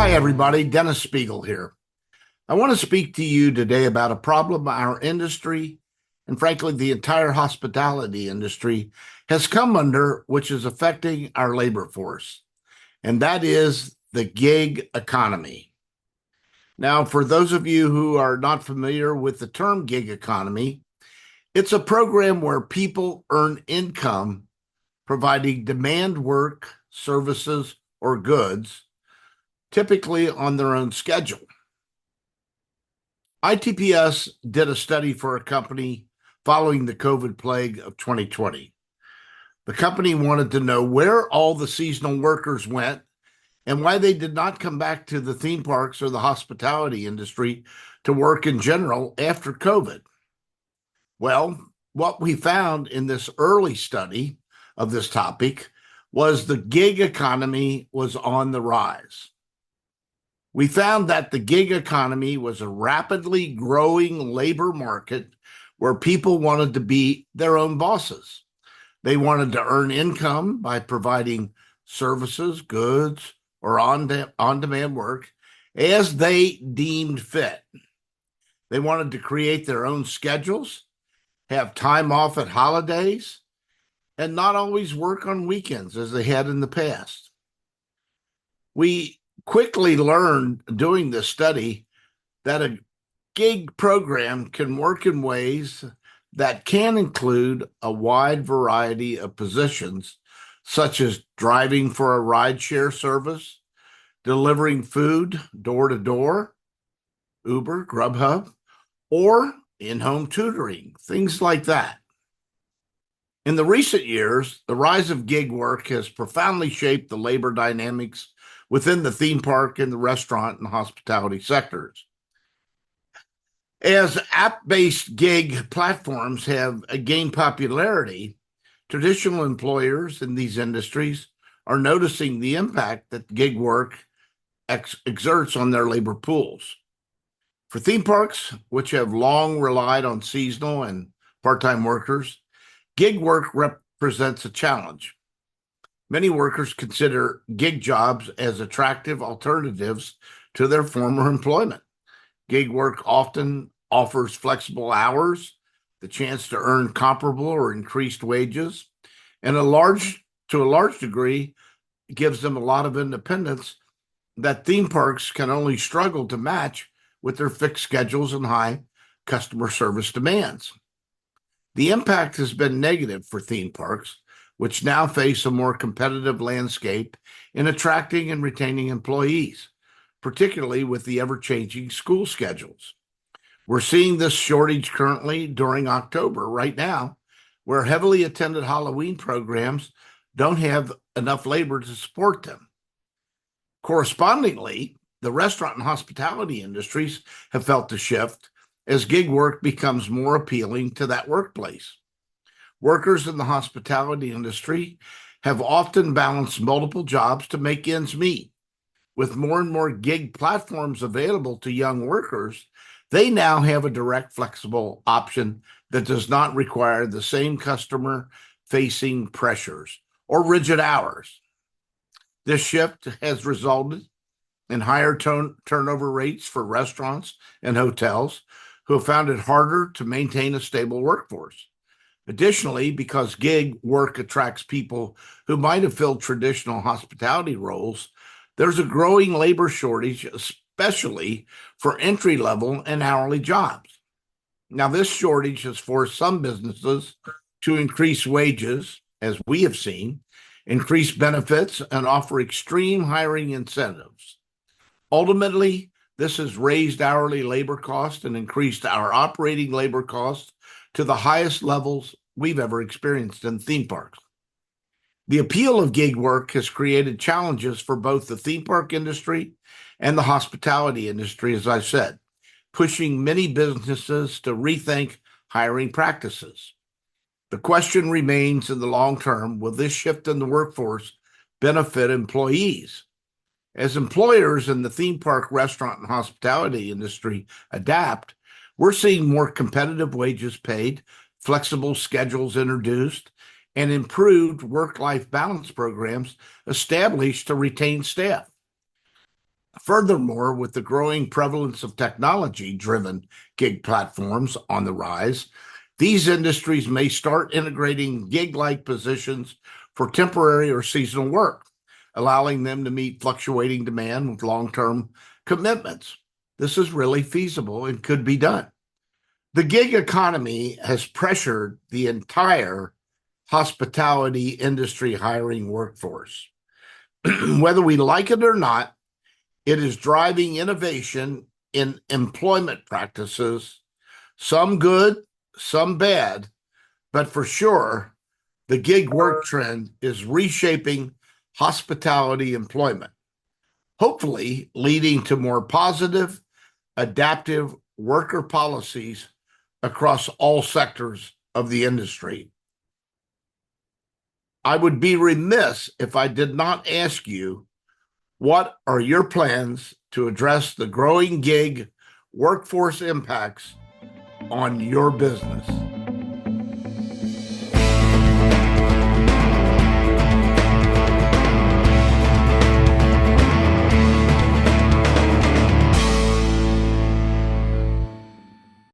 Hi, everybody. Dennis Speigel here. I want to speak to you today about a problem our industry, and frankly, the entire hospitality industry, has come under, which is affecting our labor force, and that is the gig economy. Now, for those of you who are not familiar with the term gig economy, it's a program where people earn income providing demand work, services, or goods, typically on their own schedule. ITPS did a study for a company following the COVID plague of 2020. The company wanted to know where all the seasonal workers went and why they did not come back to the theme parks or the hospitality industry to work in general after COVID. Well, what we found in this early study of this topic was the gig economy was on the rise. We found that the gig economy was a rapidly growing labor market where people wanted to be their own bosses. They wanted to earn income by providing services, goods, or on-demand work as they deemed fit. They wanted to create their own schedules, have time off at holidays, and not always work on weekends as they had in the past. We quickly learned doing this study that a gig program can work in ways that can include a wide variety of positions, such as driving for a rideshare service, delivering food door to door, Uber, Grubhub, or in-home tutoring, things like that. In the recent years, the rise of gig work has profoundly shaped the labor dynamics within the theme park and the restaurant and hospitality sectors. As app-based gig platforms have gained popularity, traditional employers in these industries are noticing the impact that gig work exerts on their labor pools. For theme parks, which have long relied on seasonal and part-time workers, gig work represents a challenge. Many workers consider gig jobs as attractive alternatives to their former employment. Gig work often offers flexible hours, the chance to earn comparable or increased wages, and to a large degree, gives them a lot of independence that theme parks can only struggle to match with their fixed schedules and high customer service demands. The impact has been negative for theme parks, which now face a more competitive landscape in attracting and retaining employees, particularly with the ever-changing school schedules. We're seeing this shortage currently during October right now, where heavily attended Halloween programs don't have enough labor to support them. Correspondingly, the restaurant and hospitality industries have felt the shift as gig work becomes more appealing to that workplace. Workers in the hospitality industry have often balanced multiple jobs to make ends meet. With more and more gig platforms available to young workers, they now have a direct, flexible option that does not require the same customer-facing pressures or rigid hours. This shift has resulted in higher turnover rates for restaurants and hotels who have found it harder to maintain a stable workforce. Additionally, because gig work attracts people who might have filled traditional hospitality roles, there's a growing labor shortage, especially for entry-level and hourly jobs. Now, this shortage has forced some businesses to increase wages, as we have seen, increase benefits, and offer extreme hiring incentives. Ultimately, this has raised hourly labor costs and increased our operating labor costs to the highest levels we've ever experienced in theme parks. The appeal of gig work has created challenges for both the theme park industry and the hospitality industry, as I said, pushing many businesses to rethink hiring practices. The question remains in the long term, will this shift in the workforce benefit employees? As employers in the theme park, restaurant, and hospitality industry adapt, we're seeing more competitive wages paid, flexible schedules introduced, and improved work-life balance programs established to retain staff. Furthermore, with the growing prevalence of technology-driven gig platforms on the rise, these industries may start integrating gig-like positions for temporary or seasonal work, allowing them to meet fluctuating demand with long-term commitments. This is really feasible and could be done. The gig economy has pressured the entire hospitality industry hiring workforce. Whether we like it or not, it is driving innovation in employment practices, some good, some bad, but for sure, the gig work trend is reshaping hospitality employment, hopefully leading to more positive, adaptive worker policies across all sectors of the industry. I would be remiss if I did not ask you, what are your plans to address the growing gig workforce impacts on your business?